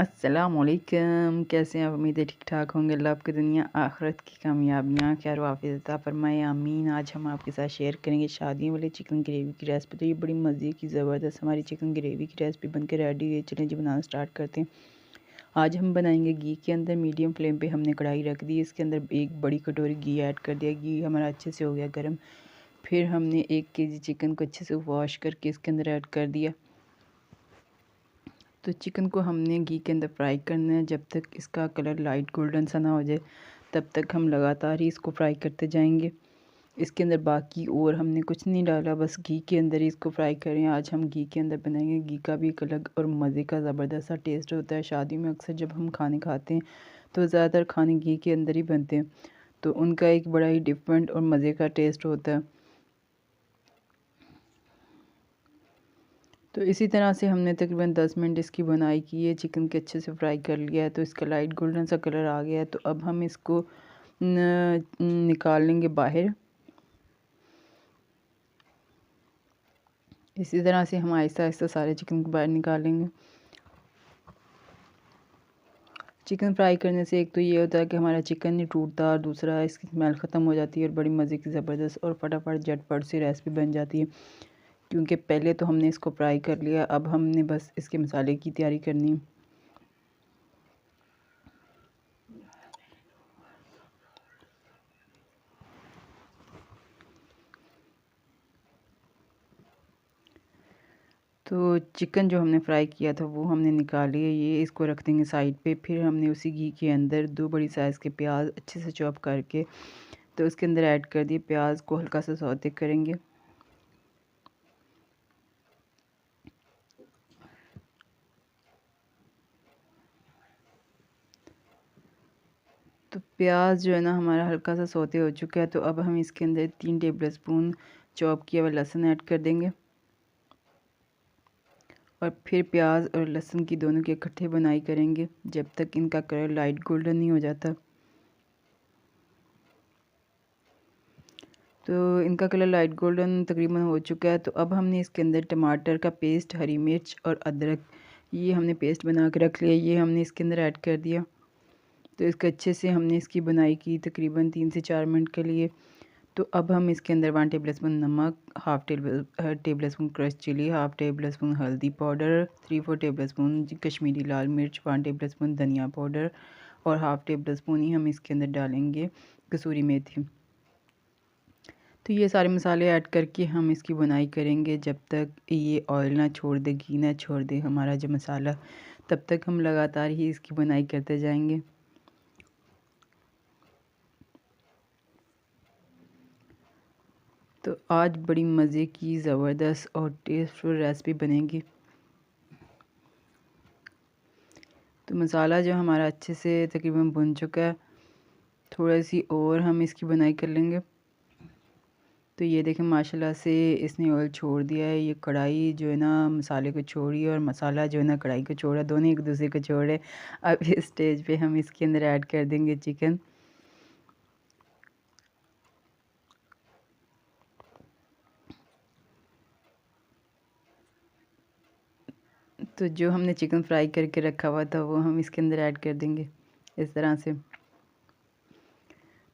अस्सलामुअलैकुम, कैसे हैं आप? उम्मीद है ठीक ठाक होंगे। अल्लाह आपकी दुनिया आखिरत की कामयाबियाँ खैर वाफ़िज़ अता फरमाए, आमीन। आज हम आपके साथ शेयर करेंगे शादियों वाले चिकन ग्रेवी की रेसिपी। तो ये बड़ी मज़े की ज़बरदस्त हमारी चिकन ग्रेवी की रेसिपी बनकर रेडी है। चलें जी बनाना स्टार्ट करते हैं। आज हम बनाएंगे घी के अंदर। मीडियम फ्लेम पे हमने कढ़ाई रख दी, इसके अंदर एक बड़ी कटोरी घी ऐड कर दिया। घी हमारा अच्छे से हो गया गर्म। फिर हमने 1 केजी चिकन को अच्छे से वॉश करके इसके अंदर ऐड कर दिया। तो चिकन को हमने घी के अंदर फ्राई करना है जब तक इसका कलर लाइट गोल्डन सा ना हो जाए, तब तक हम लगातार ही इसको फ्राई करते जाएंगे। इसके अंदर बाकी और हमने कुछ नहीं डाला, बस घी के अंदर ही इसको फ्राई करें। आज हम घी के अंदर बनाएंगे। घी का भी एक अलग और मज़े का ज़बरदस्त सा टेस्ट होता है। शादी में अक्सर जब हम खाने खाते हैं तो ज़्यादातर खाने घी के अंदर ही बनते हैं, तो उनका एक बड़ा ही डिफरेंट और मज़े का टेस्ट होता है। तो इसी तरह से हमने तकरीबन 10 मिनट इसकी बुनाई की है। चिकन के अच्छे से फ्राई कर लिया है, तो इसका लाइट गोल्डन सा कलर आ गया है। तो अब हम इसको निकाल लेंगे बाहर। इसी तरह से हम आहिस्ता आहिस्ता सारे चिकन को बाहर निकालेंगे। चिकन फ्राई करने से एक तो ये होता है कि हमारा चिकन नहीं टूटता, और दूसरा इसकी स्मेल ख़त्म हो जाती है और बड़ी मज़े की ज़बरदस्त और फटाफट झटपट सी रेसिपी बन जाती है। क्योंकि पहले तो हमने इसको फ्राई कर लिया, अब हमने बस इसके मसाले की तैयारी करनी है। तो चिकन जो हमने फ्राई किया था वो हमने निकाल लिया, ये इसको रख देंगे साइड पे। फिर हमने उसी घी के अंदर 2 बड़ी साइज़ के प्याज अच्छे से चॉप करके तो उसके अंदर ऐड कर दिए। प्याज को हल्का सा सौते करेंगे। तो प्याज जो है ना हमारा हल्का सा सौते हो चुका है। तो अब हम इसके अंदर 3 टेबल स्पून चॉप किया हुआ लहसुन ऐड कर देंगे, और फिर प्याज और लहसुन की दोनों की इकट्ठे बनाई करेंगे जब तक इनका कलर लाइट गोल्डन नहीं हो जाता। तो इनका कलर लाइट गोल्डन तकरीबन हो चुका है। तो अब हमने इसके अंदर टमाटर का पेस्ट, हरी मिर्च और अदरक, ये हमने पेस्ट बना के रख लिया, ये हमने इसके अंदर ऐड कर दिया। तो इसके अच्छे से हमने इसकी बुनाई की तकरीबन 3 से 4 मिनट के लिए। तो अब हम इसके अंदर 1 टेबल स्पून नमक, half tablespoon crush chilli, half tablespoon हल्दी पाउडर, 3-4 टेबल स्पून कश्मीरी लाल मिर्च, 1 टेबल स्पून धनिया पाउडर और हाफ़ टेबल स्पून ही हम इसके अंदर डालेंगे कसूरी मेथी। तो ये सारे मसाले ऐड करके हम इसकी बुनाई करेंगे जब तक ये ऑयल ना छोड़ दे, घी ना छोड़ दे हमारा जो मसाला, तब तक हम लगातार ही इसकी बुनाई करते जाएंगे। तो आज बड़ी मज़े की ज़बरदस्त और टेस्टफुल रेसिपी बनेगी। तो मसाला जो हमारा अच्छे से तकरीबन भुन चुका है, थोड़ा सी और हम इसकी बुनाई कर लेंगे। तो ये देखें माशाल्लाह से इसने ऑयल छोड़ दिया है। ये कढ़ाई जो है ना मसाले को छोड़ी और मसाला जो है ना कढ़ाई को छोड़ा, दोनों एक दूसरे को छोड़े। अब इस स्टेज पे हम इसके अंदर ऐड कर देंगे चिकन। तो जो हमने चिकन फ्राई करके रखा हुआ था वो हम इसके अंदर ऐड कर देंगे इस तरह से।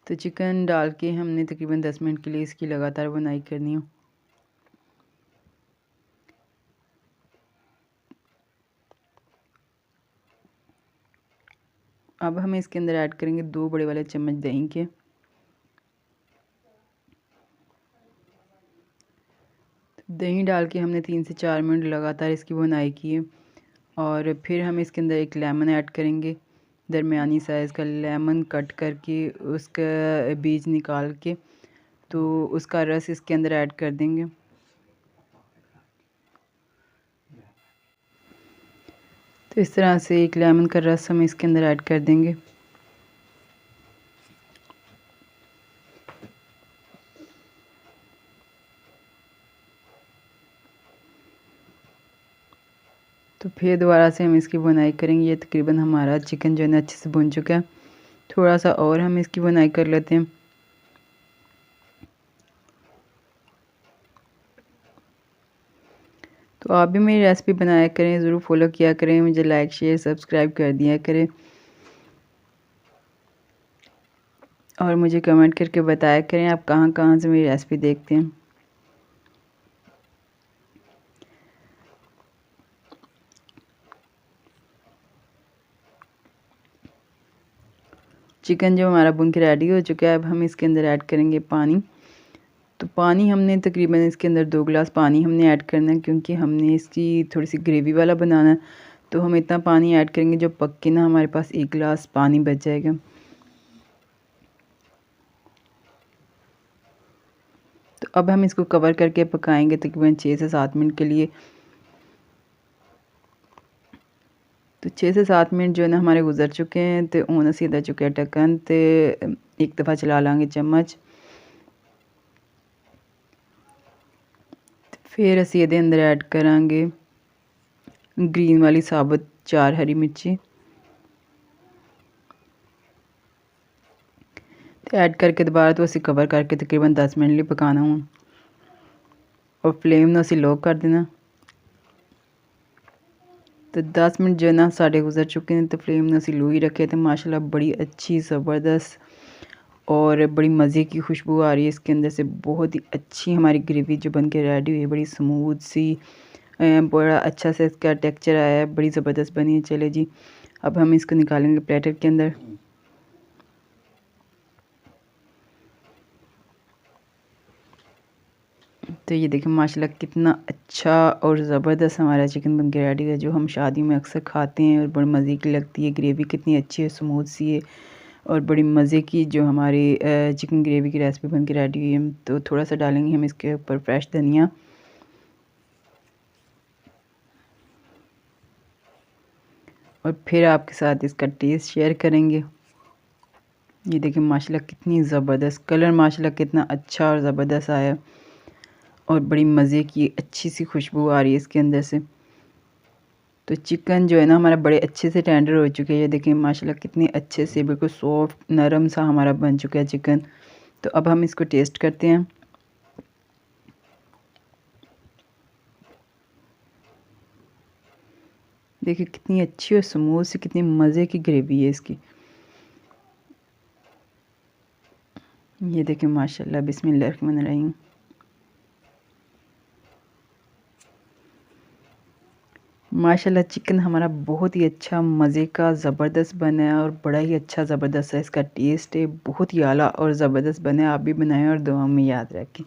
तो चिकन डाल के हमने तकरीबन 10 मिनट के लिए इसकी लगातार बुनाई करनी है। अब हम इसके अंदर ऐड करेंगे 2 बड़े वाले चम्मच दही के। दही डाल के हमने 3 से 4 मिनट लगातार इसकी बुनाई की है। और फिर हम इसके अंदर एक लेमन ऐड करेंगे, दरमियानी साइज़ का लेमन कट करके उसका बीज निकाल के तो उसका रस इसके अंदर ऐड कर देंगे। तो इस तरह से एक लेमन का रस हम इसके अंदर ऐड कर देंगे। तो फिर दोबारा से हम इसकी बुनाई करेंगे। ये तकरीबन हमारा चिकन जो है ना अच्छे से भुन चुका है। थोड़ा सा और हम इसकी बुनाई कर लेते हैं। तो आप भी मेरी रेसिपी बनाया करें, ज़रूर फॉलो किया करें, मुझे लाइक शेयर सब्सक्राइब कर दिया करें और मुझे कमेंट करके बताया करें आप कहाँ कहाँ से मेरी रेसिपी देखते हैं। चिकन जो हमारा भुन के रेडी हो चुका है, अब हम इसके अंदर ऐड करेंगे पानी। तो पानी हमने तकरीबन इसके अंदर 2 गिलास पानी हमने ऐड करना है, क्योंकि हमने इसकी थोड़ी सी ग्रेवी वाला बनाना है। तो हम इतना पानी ऐड करेंगे जो पक के ना हमारे पास 1 गिलास पानी बच जाएगा। तो अब हम इसको कवर करके पकाएंगे तकरीबन 6 से 7 मिनट के लिए। तो 6 से 7 मिनट जो है ना हमारे गुजर चुके हैं। तो हूँ असीं दा चुके ढक्कन ते एक दफ़ा चला लांगे चम्मच। फिर असीं इहदे अंदर ऐड करांगे ग्रीन वाली साबुत 4 हरी मिर्ची। तो ऐड करके दोबारा तो असीं कवर करके तकरीबन 10 मिनट लिए पकाना हूँ और फ्लेम ना असीं लो कर देना। तो 10 मिनट जो है ना साढ़े गुजर चुके हैं। तो फ्लेम ना असीं लो ही रखे थे। माशाल्लाह बड़ी अच्छी ज़बरदस्त और बड़ी मज़े की खुशबू आ रही है इसके अंदर से। बहुत ही अच्छी हमारी ग्रेवी जो बन के रेडी हुई है, बड़ी स्मूथ सी, बड़ा अच्छा सा इसका टेक्सचर आया है, बड़ी ज़बरदस्त बनी है। चले जी, अब हम इसको निकालेंगे प्लेटर के अंदर। तो ये देखिए माशाल्लाह कितना अच्छा और ज़बरदस्त हमारा चिकन बन के रेडी है, जो हम शादी में अक्सर खाते हैं और बड़ी मज़े की लगती है। ग्रेवी कितनी अच्छी है, स्मूथ सी है और बड़ी मज़े की जो हमारी चिकन ग्रेवी की रेसिपी बन के रेडी हुई है। तो थोड़ा सा डालेंगे हम इसके ऊपर फ्रेश धनिया और फिर आपके साथ इसका टेस्ट शेयर करेंगे। ये देखिए माशाल्लाह कितनी ज़बरदस्त कलर, माशाल्लाह कितना अच्छा और ज़बरदस्त आया और बड़ी मज़े की अच्छी सी खुशबू आ रही है इसके अंदर से। तो चिकन जो है ना हमारा बड़े अच्छे से टेंडर हो चुके हैं। ये देखिए माशाल्लाह कितने अच्छे से बिल्कुल सॉफ्ट नरम सा हमारा बन चुका है चिकन। तो अब हम इसको टेस्ट करते हैं। देखिए कितनी अच्छी और स्मूथ सी, कितनी मज़े की ग्रेवी है इसकी। ये देखिए माशाल्लाह बिस्मिल्लाहिर्रहमानिर्रहीम। माशाल्लाह चिकन हमारा बहुत ही अच्छा मज़े का ज़बरदस्त बना है और बड़ा ही अच्छा ज़बरदस्त है इसका टेस्ट है। बहुत ही आला और ज़बरदस्त बना है। आप भी बनाएं और दुआ में याद रखें।